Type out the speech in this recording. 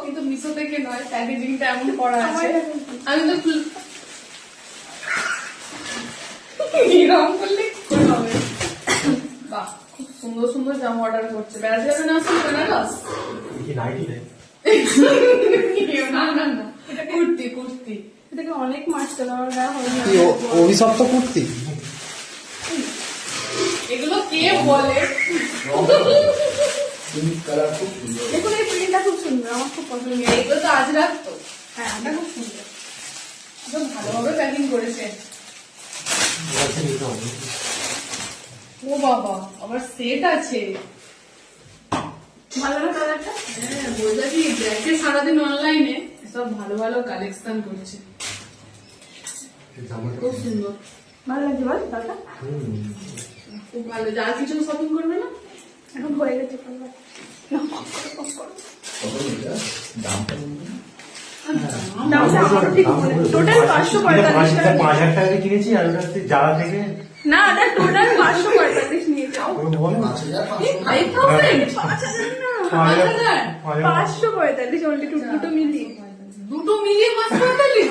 কিন্তু মিশো থেকে নয়, প্যাকেজিংটা এমন করা আছে। আমি তো এরকম করলে কি করে হবে? বাহ, খুব সুন্দর সুন্দর জামা অর্ডার করছে। বেড়াতে যাবে না আসলে বেনারস? না না না, কুর্তি কুর্তি। এটাকে অনেক মাস চলে আমার গায়ে হবে না। অভিশপ্ত কুর্তি এগুলো কে বলে? দেখুন এই প্রিন্টটা খুব সুন্দর, আমার খুব পছন্দ। এগুলো তো আজ রাখতো। হ্যাঁ এটা খুব সুন্দর, একদম ভালোভাবে প্যাকিং করেছে। ও বাবা, আবার সেট আছে। ভালো না কালারটা? হ্যাঁ, বোঝা কি দেখে সারাদিন অনলাইনে সব ভালো ভালো কালেকশন করছে। খুব সুন্দর, ভালো লাগছে বল দাদা? খুব ভালো। আর কিছু শপিং করবে না? এখন হয়ে গেছে টোটাল 545 টাকা। 5,000 টাকা দিয়ে কিনেছি আর ওটা যারা থেকে না ওটা টোটাল 545 নিয়েছে। 5,000 না, 5,000 545 only দুটো মিলিয়ে। দুটো মিলিয়ে 5,000?